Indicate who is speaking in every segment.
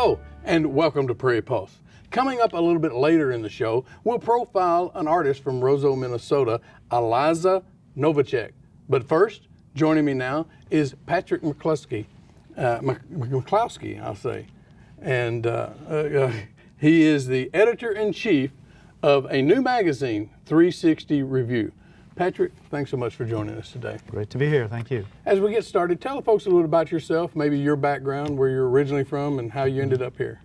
Speaker 1: Hello, and welcome to Prairie Pulse. Coming up a little bit later in the show, we'll profile an artist from Roseau, Minnesota, Eliza Novacek. But first, joining me now is Patrick McCluskey, I'll say. And he is the editor-in-chief of a new magazine, 360 Review. Patrick, thanks so much for joining us today.
Speaker 2: Great to be here, thank you.
Speaker 1: As we get started, tell the folks a little about yourself, maybe your background, where you're originally from, and how you ended up here.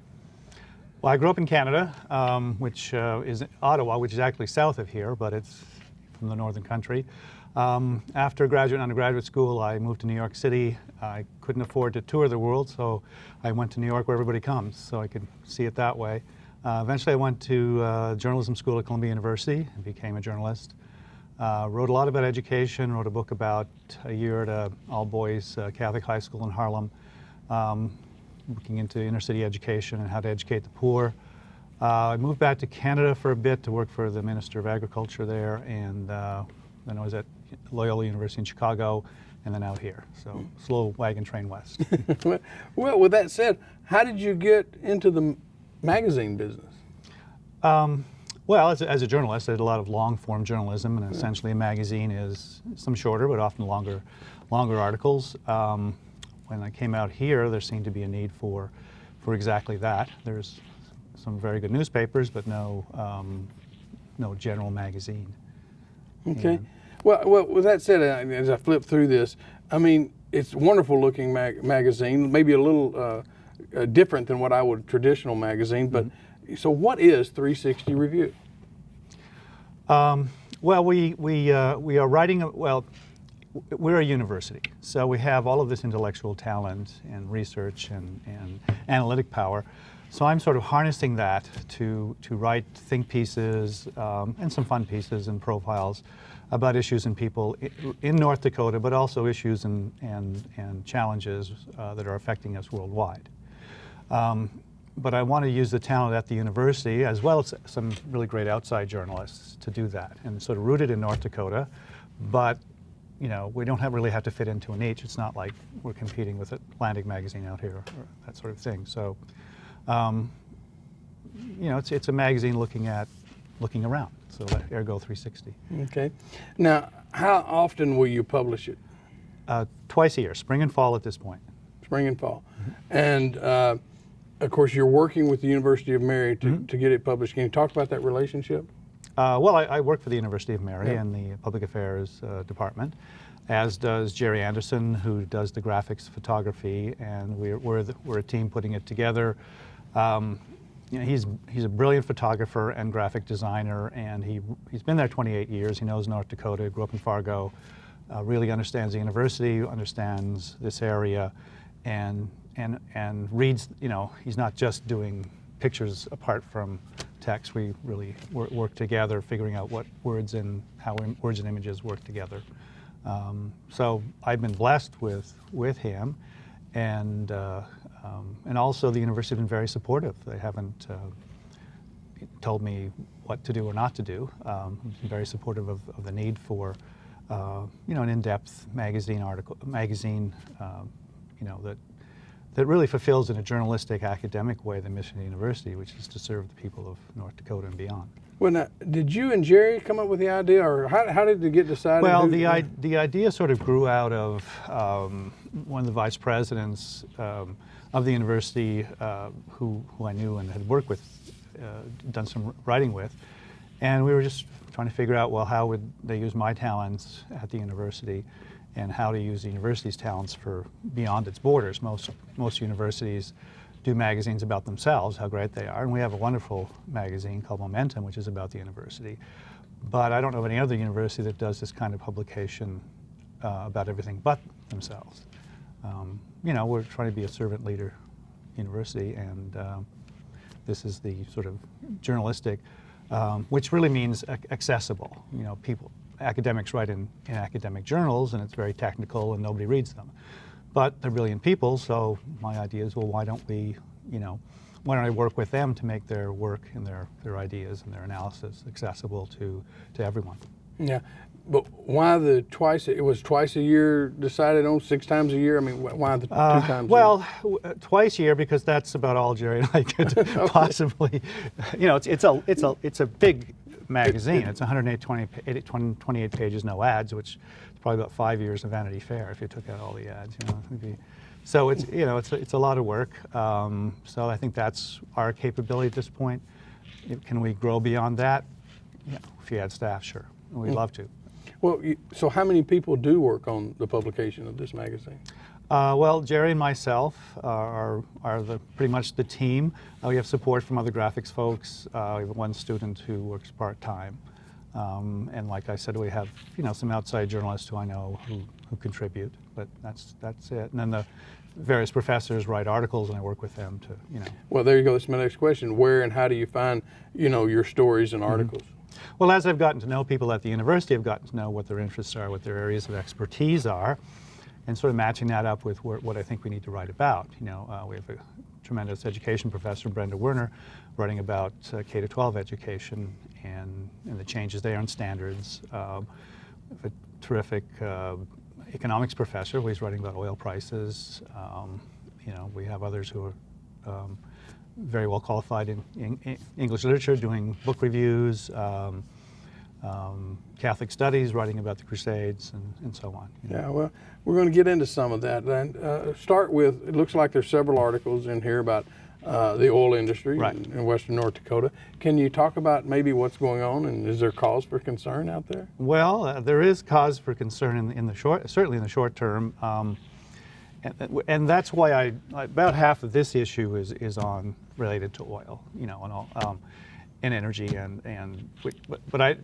Speaker 2: Well, I grew up in Canada, which is Ottawa, which is actually south of here, but it's from the northern country. After graduate and undergraduate school, I moved to New York City. I couldn't afford to tour the world, so I went to New York where everybody comes, so I could see it that way. Eventually, I went to journalism school at Columbia University and became a journalist. Wrote a lot about education, wrote a book about a year at a all-boys Catholic high school in Harlem, looking into inner city education and how to educate the poor. I moved back to Canada for a bit to work for the Minister of Agriculture there, and then I was at Loyola University in Chicago, and then out here. So slow wagon train west.
Speaker 1: Well, with that said, how did you get into the magazine business?
Speaker 2: Well, as a journalist, I did a lot of long-form journalism, and essentially a magazine is some shorter but often longer articles. When I came out here, there seemed to be a need for exactly that. There's some very good newspapers, but no general magazine.
Speaker 1: Okay.
Speaker 2: And,
Speaker 1: well, with that said, as I flip through this, I mean, it's a wonderful-looking magazine, maybe a little different than what I would traditional magazine, but. So what is 360 Review?
Speaker 2: Well, we are writing, we're a university, so we have all of this intellectual talent and research and analytic power. So I'm sort of harnessing that to write think pieces and some fun pieces and profiles about issues and people in North Dakota, but also issues and challenges that are affecting us worldwide. But I want to use the talent at the university, as well as some really great outside journalists, to do that. And sort of rooted in North Dakota, but you know, we don't really have to fit into a niche. It's not like we're competing with Atlantic Magazine out here, or that sort of thing. So, you know, it's a magazine looking around. So ergo 360.
Speaker 1: Okay. Now, how often will you publish it?
Speaker 2: Twice a year, spring and fall at this point.
Speaker 1: Spring and fall. And of course, you're working with the University of Mary to get it published. Can you talk about that relationship?
Speaker 2: Well, I work for the University of Mary in the Public Affairs Department, as does Jerry Anderson, who does the graphics photography, and we're a team putting it together. You know, he's a brilliant photographer and graphic designer, and he's been there 28 years. He knows North Dakota, grew up in Fargo, really understands the university, understands this area, and reads, you know, he's not just doing pictures apart from text. We really work together, figuring out what words and how words and images work together. So I've been blessed with him, and also the university has been very supportive. They haven't told me what to do or not to do. Been very supportive of the need for you know, an in-depth magazine, you know, that really fulfills in a journalistic, academic way the mission of the university, which is to serve the people of North Dakota and beyond.
Speaker 1: Well, now, did you and Jerry come up with the idea, or how did it get decided?
Speaker 2: Well, the idea sort of grew out of one of the vice presidents of the university who I knew and had worked with, done some writing with, and we were just trying to figure out, well, how would they use my talents at the university, and how to use the university's talents for beyond its borders. Most universities do magazines about themselves, how great they are, and we have a wonderful magazine called Momentum, which is about the university. But I don't know of any other university that does this kind of publication about everything but themselves. You know, we're trying to be a servant leader university, and this is the sort of journalistic, which really means accessible. You know, academics write in academic journals, and it's very technical and nobody reads them. But they're brilliant people, so my idea is, well, why don't I work with them to make their work and their ideas and their analysis accessible to everyone?
Speaker 1: Yeah. But why the twice? It was twice a year decided on, 6 times a year. I mean, why the 2 times?
Speaker 2: Well, twice a year because that's about all Jerry and I could possibly. You know, it's a big magazine. It's 128 pages, no ads, which is probably about 5 years of Vanity Fair if you took out all the ads. You know, it'd be, so it's it's a lot of work. So I think that's our capability at this point. Can we grow beyond that? Yeah, if you add staff, sure. We'd love to.
Speaker 1: Well, so how many people do work on the publication of this magazine?
Speaker 2: Well, Jerry and myself are pretty much the team. We have support from other graphics folks. We have one student who works part-time. And like I said, we have some outside journalists who I know who contribute, but that's it. And then the various professors write articles, and I work with them to.
Speaker 1: Well, there you go. That's my next question. Where and how do you find your stories and articles?
Speaker 2: Well, as I've gotten to know people at the university, I've gotten to know what their interests are, what their areas of expertise are, and sort of matching that up with what I think we need to write about. We have a tremendous education professor, Brenda Werner, writing about K-12 education and the changes there in standards. A terrific economics professor who is writing about oil prices. We have others who are very well qualified in English literature, doing book reviews, Catholic studies, writing about the Crusades, and so on.
Speaker 1: Yeah, well, we're going to get into some of that. And start with, it looks like there's several articles in here about the oil industry in western North Dakota. Can you talk about maybe what's going on, and is there cause for concern out there?
Speaker 2: Well, there is cause for concern certainly in the short term. And that's why about half of this issue is related to oil, and energy, but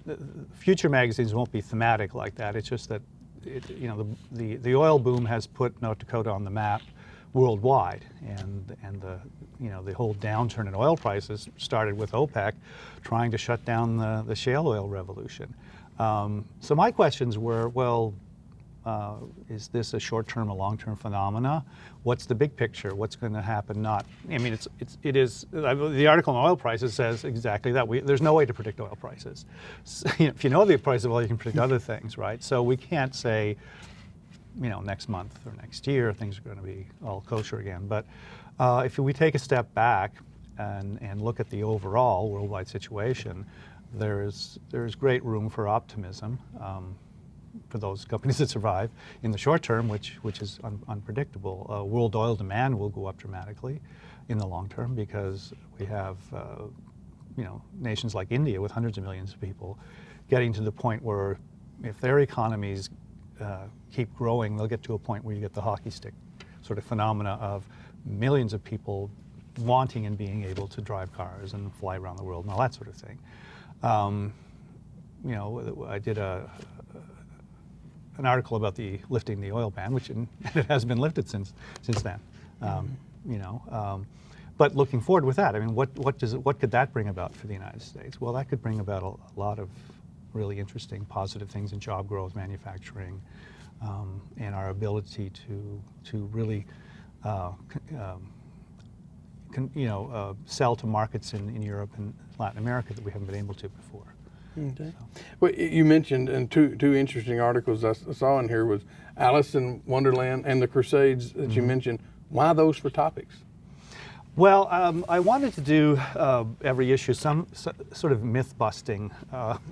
Speaker 2: future magazines won't be thematic like that. It's just that the oil boom has put North Dakota on the map worldwide, and the whole downturn in oil prices started with OPEC trying to shut down the shale oil revolution. So my questions were, well, is this a short-term or long-term phenomena? What's the big picture? What's going to happen? It is. The article on oil prices says exactly that. There's no way to predict oil prices. So, if you know the price of oil, you can predict other things, right? So we can't say, next month or next year things are going to be all kosher again. But if we take a step back and look at the overall worldwide situation, there is great room for optimism. For those companies that survive in the short term, which is unpredictable. World oil demand will go up dramatically in the long term because we have nations like India with hundreds of millions of people getting to the point where if their economies keep growing, they'll get to a point where you get the hockey stick sort of phenomena of millions of people wanting and being able to drive cars and fly around the world and all that sort of thing. I did an article about lifting the oil ban, which it has been lifted since then. But looking forward with that, what could that bring about for the United States? Well, that could bring about a lot of really interesting, positive things in job growth, manufacturing, and our ability to really sell to markets in Europe and Latin America that we haven't been able to before.
Speaker 1: Okay. Well, you mentioned, and two interesting articles I saw in here was Alice in Wonderland and the Crusades that you mentioned. Why those for topics?
Speaker 2: Well, I wanted to do every issue some sort of myth-busting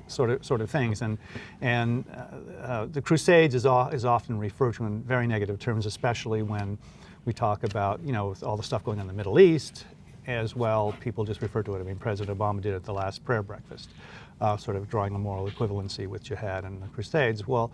Speaker 2: sort of things, and the Crusades is often referred to in very negative terms, especially when we talk about all the stuff going on in the Middle East. As well, people just refer to it. President Obama did it at the last prayer breakfast, sort of drawing a moral equivalency with jihad and the Crusades. Well,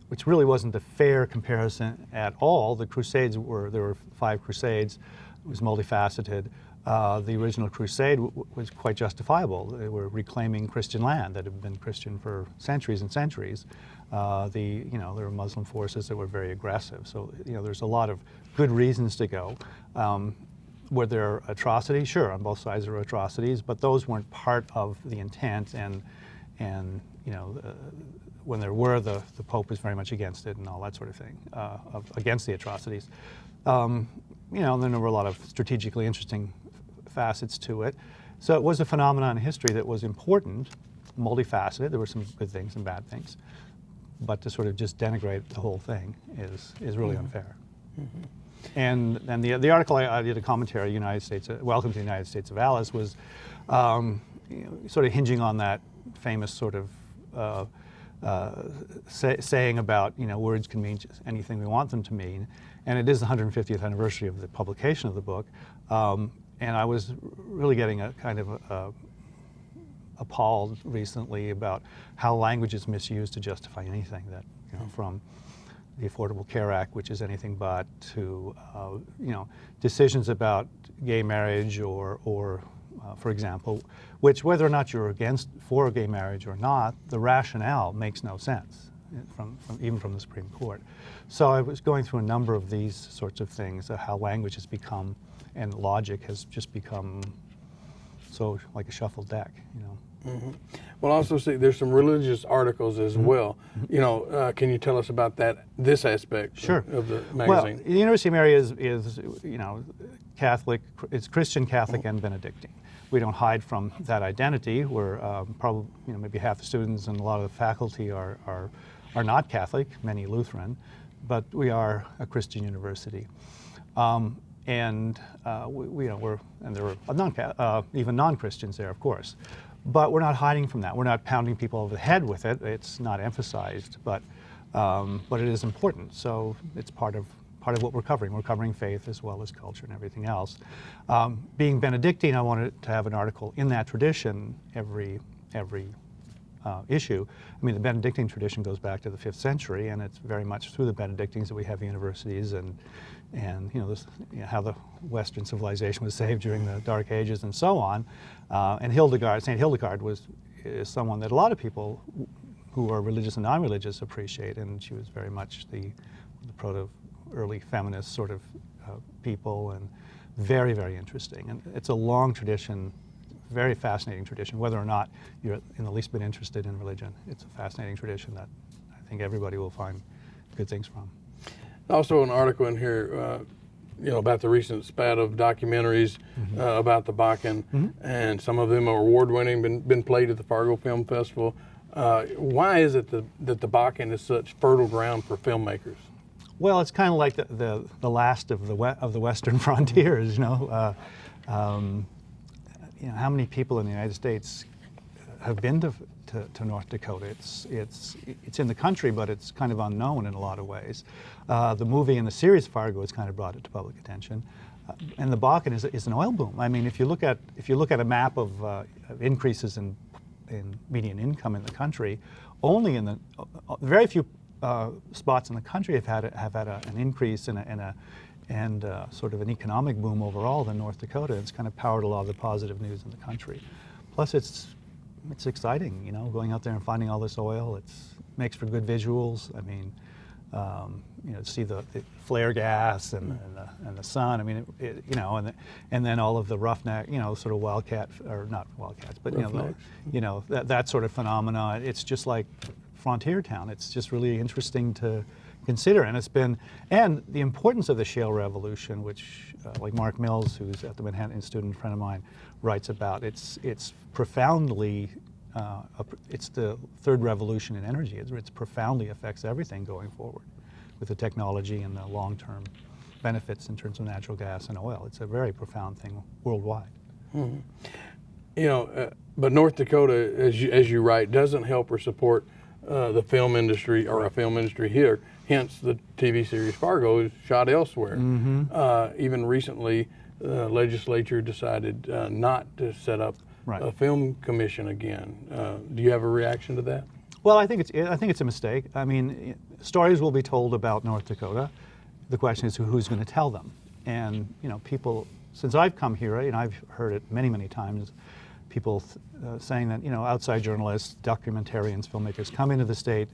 Speaker 2: which really wasn't a fair comparison at all. The Crusades there were 5 Crusades. It was multifaceted. The original Crusade was quite justifiable. They were reclaiming Christian land that had been Christian for centuries and centuries. There were Muslim forces that were very aggressive. So there's a lot of good reasons to go. Were there atrocities? Sure, on both sides there were atrocities, but those weren't part of the intent. And when there were, the Pope was very much against it and all that sort of thing, against the atrocities. And then there were a lot of strategically interesting facets to it. So it was a phenomenon in history that was important, multifaceted. There were some good things and bad things. but to sort of just denigrate the whole thing is really unfair. And the article I did a commentary, United States, Welcome to the United States of Alice, was sort of hinging on that famous sort of saying about, words can mean just anything we want them to mean. And it is the 150th anniversary of the publication of the book. And I was really getting a kind of appalled recently about how language is misused to justify anything that, from the Affordable Care Act, which is anything but, to, decisions about gay marriage or for example, which whether or not you're for gay marriage or not, the rationale makes no sense, even from the Supreme Court. So I was going through a number of these sorts of things, how language has become, and logic has just become so like a shuffled deck,
Speaker 1: Mm-hmm. Well, also see there's some religious articles as well. Can you tell us about this aspect
Speaker 2: Sure.
Speaker 1: of the magazine?
Speaker 2: Well, the University of Mary is Catholic. It's Christian, Catholic, and Benedictine. We don't hide from that identity. We're probably maybe half the students and a lot of the faculty are not Catholic, many Lutheran, but we are a Christian university. And there are even non-Christians there, of course. But we're not hiding from that. We're not pounding people over the head with it. It's not emphasized, but it is important. So it's part of what we're covering. We're covering faith as well as culture and everything else. Being Benedictine, I wanted to have an article in that tradition every issue. I mean, the Benedictine tradition goes back to the 5th century, and it's very much through the Benedictines that we have the universities and how the Western civilization was saved during the Dark Ages and so on. And Saint Hildegard is someone that a lot of people who are religious and non-religious appreciate, and she was very much the early feminist sort of people, and very, very interesting. And it's a long tradition, very fascinating tradition. Whether or not you're in the least bit interested in religion, it's a fascinating tradition that I think everybody will find good things from.
Speaker 1: Also, an article in here, about the recent spat of documentaries about the Bakken, and some of them are award-winning, been played at the Fargo Film Festival. Why is it that the Bakken is such fertile ground for filmmakers?
Speaker 2: Well, it's kind of like the last of the Western frontiers. How many people in the United States have been to North Dakota? It's in the country, but it's kind of unknown in a lot of ways. The movie and the series Fargo has kind of brought it to public attention, and the Bakken is an oil boom. I mean, if you look at a map of increases in median income in the country, only in the very few spots in the country have had an increase and sort of an economic boom overall than North Dakota. It's kind of powered a lot of the positive news in the country. Plus, it's exciting, going out there and finding all this oil. It makes for good visuals. I mean, to see the flare gas and the sun. I mean, and then all of the roughneck, sort of wildcat, or not wildcats, but that sort of phenomena. It's just like frontier town. It's just really interesting to consider, and the importance of the shale revolution, which like Mark Mills, who's at the Manhattan Institute, a friend of mine, writes about. It's profoundly, it's the third revolution in energy. It profoundly affects everything going forward with the technology and the long-term benefits in terms of natural gas and oil. It's a very profound thing worldwide.
Speaker 1: Mm-hmm. But North Dakota, as you write, doesn't help or support the film industry, or a film industry here. Hence, the TV series Fargo is shot elsewhere. Mm-hmm. Even recently, the legislature decided not to set up a film commission again. Do you have a reaction to that?
Speaker 2: Well, I think it's a mistake. I mean, stories will be told about North Dakota. The question is who's going to tell them. And people, since I've come here, I've heard it many, many times. People saying that outside journalists, documentarians, filmmakers come into the state,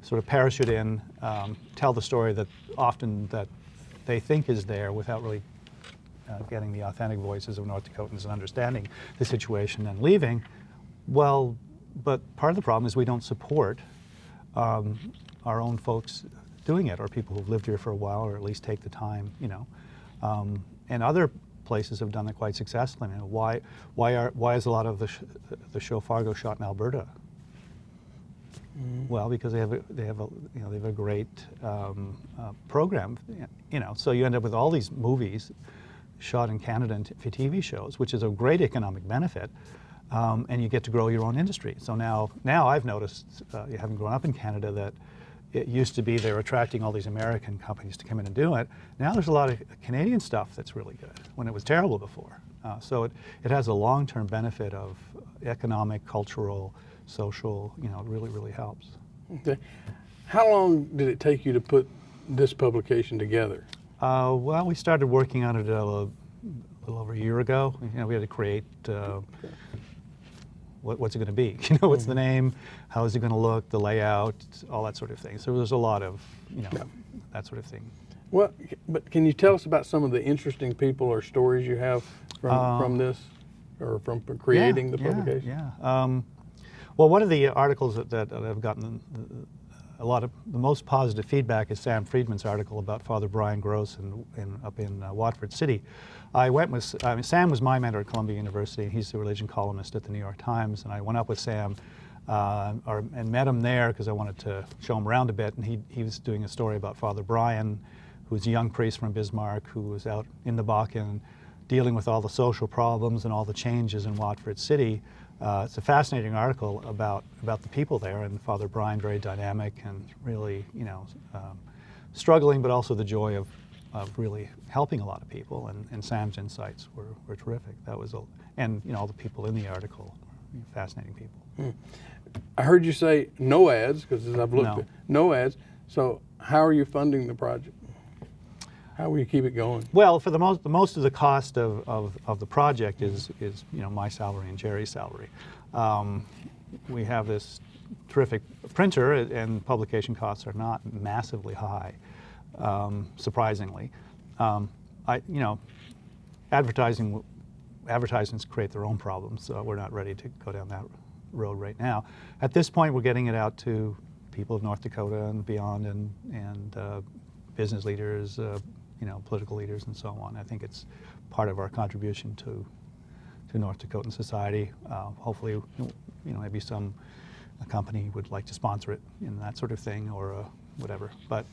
Speaker 2: sort of parachute in, tell the story that often that they think is there without really getting the authentic voices of North Dakotans and understanding the situation and leaving. Well, but part of the problem is we don't support our own folks doing it, or people who've lived here for a while, or at least take the time, and other places have done it quite successfully. I mean, why is a lot of the show Fargo shot in Alberta? Well, because they have a great program, So you end up with all these movies shot in Canada and for TV shows, which is a great economic benefit, and you get to grow your own industry. So now I've noticed, having grown up in Canada, that it used to be they were attracting all these American companies to come in and do it. Now there's a lot of Canadian stuff that's really good, when it was terrible before. So it has a long-term benefit of economic, cultural, social, it really, really helps.
Speaker 1: Okay. How long did it take you to put this publication together?
Speaker 2: Well, we started working on it a little over a year ago. We had to create what's it going to be? What's the name? How is it going to look? The layout, all that sort of thing. So there's a lot of, that sort of thing.
Speaker 1: Well, but can you tell us about some of the interesting people or stories you have from this, or from creating the publication?
Speaker 2: Yeah. Well, one of the articles that I've gotten the most positive feedback is Sam Friedman's article about Father Brian Gross up in Watford City. Sam was my mentor at Columbia University, and he's the religion columnist at the New York Times, and I went up with Sam and met him there because I wanted to show him around a bit, and he was doing a story about Father Brian, who's a young priest from Bismarck who was out in the Bakken dealing with all the social problems and all the changes in Watford City. It's a fascinating article about the people there, and Father Brian, very dynamic and really, struggling, but also the joy of really helping a lot of people. And Sam's insights were terrific. And all the people in the article, fascinating people.
Speaker 1: I heard you say no ads, because as I've looked at no ads. So how are you funding the project? How will you keep it going?
Speaker 2: Well, for the most of the cost of the project is my salary and Jerry's salary. We have this terrific printer, and publication costs are not massively high, surprisingly. Advertisements create their own problems, so we're not ready to go down that road right now. At this point, we're getting it out to people of North Dakota and beyond, and business leaders, political leaders, and so on. I think it's part of our contribution to North Dakotan society. Hopefully, maybe a company would like to sponsor it and that sort of thing, or whatever. But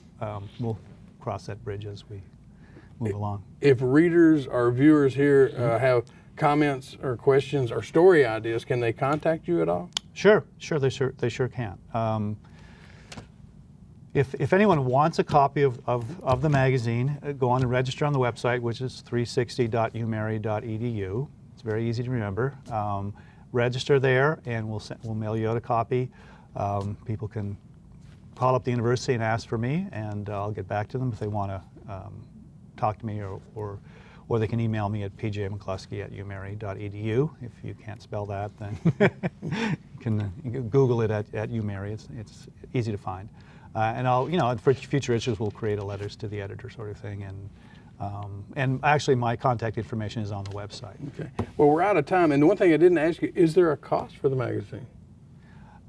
Speaker 2: we'll cross that bridge as we move along.
Speaker 1: If readers or viewers here have comments or questions or story ideas, can they contact you at all?
Speaker 2: Sure, they sure can. If anyone wants a copy of the magazine, go on and register on the website, which is 360.umary.edu. It's very easy to remember. Register there, and we'll mail you out a copy. People can call up the university and ask for me, and I'll get back to them if they want to talk to me, or they can email me at pjmccluskey@umary.edu. If you can't spell that, then you can Google it at UMary. It's easy to find. And I'll, for future issues, we'll create a letters to the editor sort of thing. And actually, my contact information is on the website.
Speaker 1: Okay. Well, we're out of time. And the one thing I didn't ask you, is there a cost for the magazine?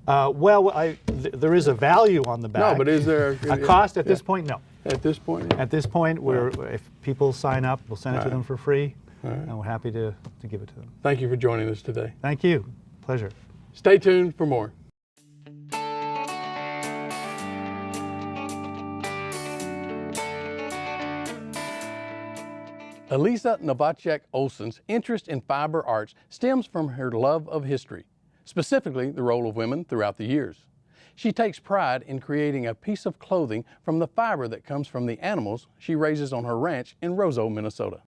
Speaker 2: There is a value on the back.
Speaker 1: No, but is there
Speaker 2: a cost at this point? No.
Speaker 1: At this point?
Speaker 2: At this point, if people sign up, we'll send it to them for free, and we're happy to give it to them.
Speaker 1: Thank you for joining us today.
Speaker 2: Thank you. Pleasure.
Speaker 1: Stay tuned for more. Elisa Novacek Olsen's interest in fiber arts stems from her love of history, specifically the role of women throughout the years. She takes pride in creating a piece of clothing from the fiber that comes from the animals she raises on her ranch in Roseau, Minnesota.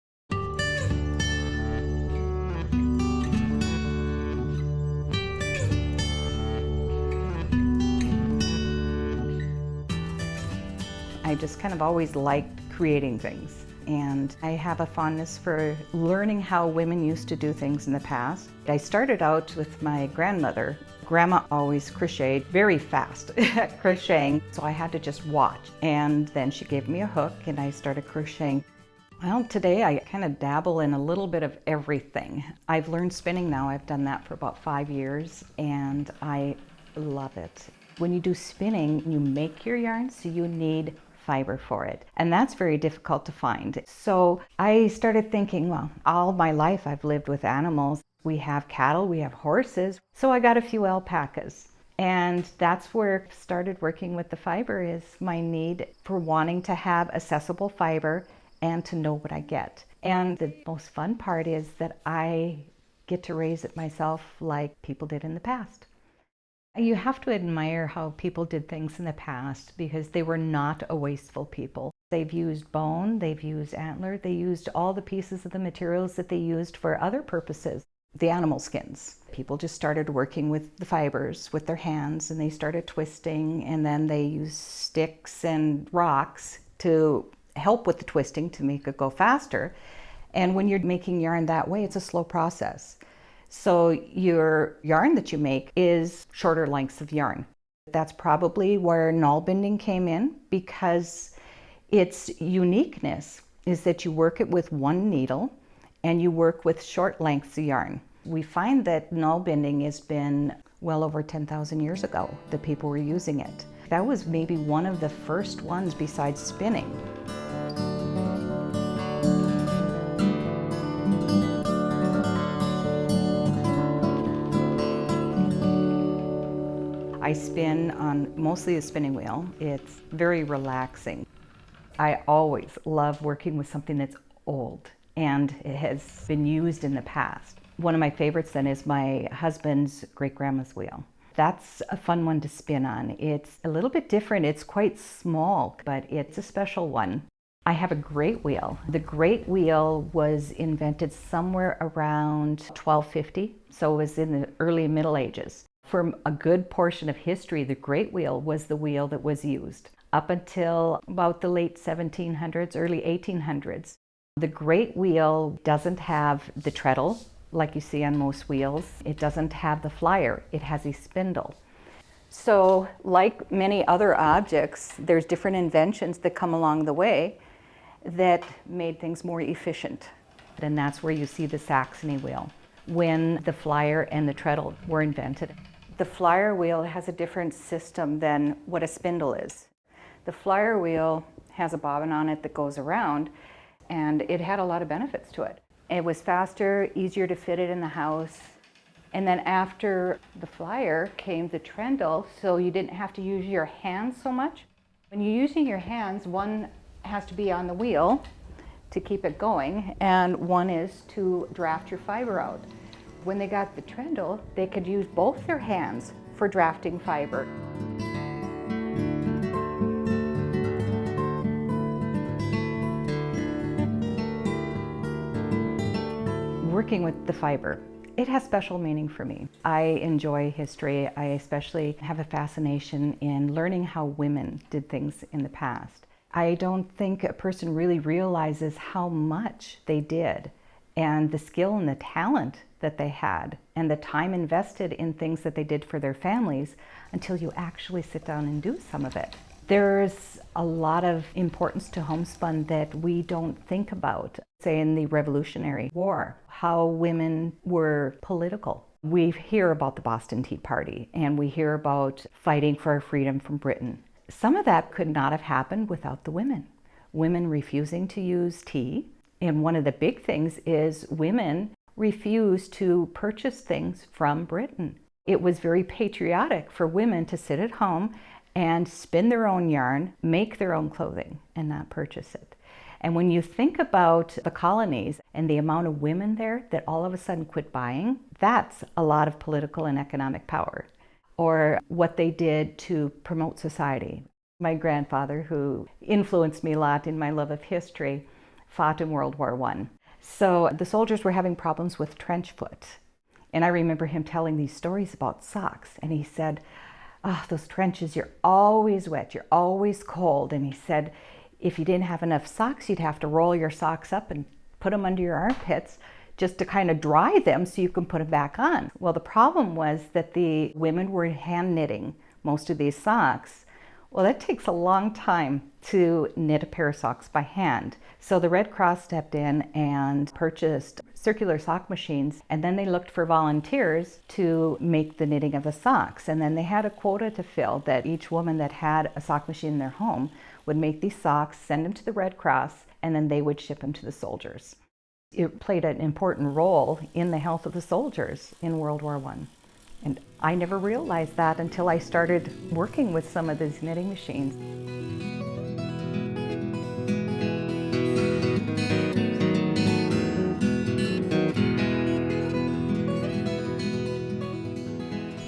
Speaker 3: I just kind of always liked creating things. And I have a fondness for learning how women used to do things in the past. I started out with my grandmother. Grandma always crocheted very fast at crocheting, so I had to just watch. And then she gave me a hook and I started crocheting. Well, today I kind of dabble in a little bit of everything. I've learned spinning now. I've done that for about 5 years and I love it. When you do spinning, you make your yarn, so you need fiber for it. And that's very difficult to find. So I started thinking, well, all my life I've lived with animals. We have cattle, we have horses. So I got a few alpacas. And that's where I started working with the fiber, is my need for wanting to have accessible fiber and to know what I get. And the most fun part is that I get to raise it myself like people did in the past. You have to admire how people did things in the past because they were not a wasteful people. They've used bone, they've used antler, they used all the pieces of the materials that they used for other purposes. The animal skins. People just started working with the fibers with their hands, and they started twisting, and then they used sticks and rocks to help with the twisting to make it go faster. And when you're making yarn that way, it's a slow process. So your yarn that you make is shorter lengths of yarn. That's probably where null binding came in, because its uniqueness is that you work it with one needle and you work with short lengths of yarn. We find that null binding has been well over 10,000 years ago that people were using it. That was maybe one of the first ones besides spinning. I spin on mostly a spinning wheel. It's very relaxing. I always love working with something that's old and it has been used in the past. One of my favorites then is my husband's great-grandma's wheel. That's a fun one to spin on. It's a little bit different. It's quite small, but it's a special one. I have a great wheel. The great wheel was invented somewhere around 1250, so it was in the early Middle Ages. For a good portion of history, the great wheel was the wheel that was used up until about the late 1700s, early 1800s. The great wheel doesn't have the treadle like you see on most wheels. It doesn't have the flyer. It has a spindle. So like many other objects, there's different inventions that come along the way that made things more efficient. And that's where you see the Saxony wheel, when the flyer and the treadle were invented. The flyer wheel has a different system than what a spindle is. The flyer wheel has a bobbin on it that goes around, and it had a lot of benefits to it. It was faster, easier to fit it in the house. And then after the flyer came the trendle, so you didn't have to use your hands so much. When you're using your hands, one has to be on the wheel to keep it going, and one is to draft your fiber out. When they got the trendle, they could use both their hands for drafting fiber. Working with the fiber, it has special meaning for me. I enjoy history. I especially have a fascination in learning how women did things in the past. I don't think a person really realizes how much they did, and the skill and the talent that they had, and the time invested in things that they did for their families until you actually sit down and do some of it. There's a lot of importance to homespun that we don't think about. Say in the Revolutionary War, how women were political. We hear about the Boston Tea Party, and we hear about fighting for our freedom from Britain. Some of that could not have happened without the women. Women refusing to use tea, and one of the big things is women refused to purchase things from Britain. It was very patriotic for women to sit at home and spin their own yarn, make their own clothing, and not purchase it. And when you think about the colonies and the amount of women there that all of a sudden quit buying, that's a lot of political and economic power. Or what they did to promote society. My grandfather, who influenced me a lot in my love of history, fought in World War I. So the soldiers were having problems with trench foot. And I remember him telling these stories about socks. And he said, "Oh, those trenches, you're always wet, you're always cold." And he said, if you didn't have enough socks, you'd have to roll your socks up and put them under your armpits just to kind of dry them so you can put them back on. Well, the problem was that the women were hand knitting most of these socks. Well, that takes a long time to knit a pair of socks by hand. So the Red Cross stepped in and purchased circular sock machines, and then they looked for volunteers to make the knitting of the socks. And then they had a quota to fill, that each woman that had a sock machine in their home would make these socks, send them to the Red Cross, and then they would ship them to the soldiers. It played an important role in the health of the soldiers in World War I. And I never realized that until I started working with some of these knitting machines.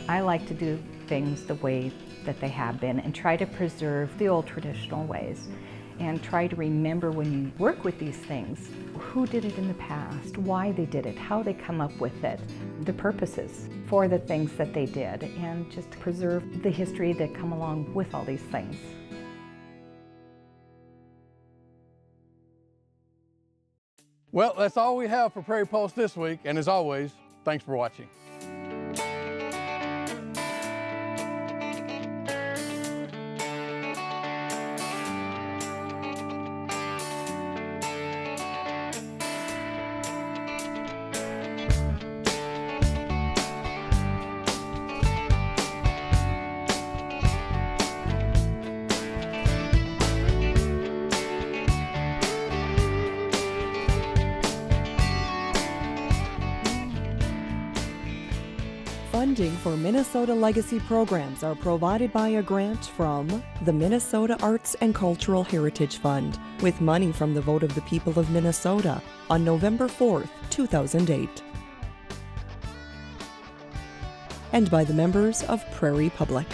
Speaker 3: I like to do things the way that they have been and try to preserve the old traditional ways and try to remember when you work with these things, who did it in the past, why they did it, how they come up with it, the purposes for the things that they did, and just preserve the history that come along with all these things.
Speaker 1: Well, that's all we have for Prairie Pulse this week, and as always, thanks for watching.
Speaker 4: Funding for Minnesota Legacy programs are provided by a grant from the Minnesota Arts and Cultural Heritage Fund, with money from the vote of the people of Minnesota on November 4th, 2008. And by the members of Prairie Public.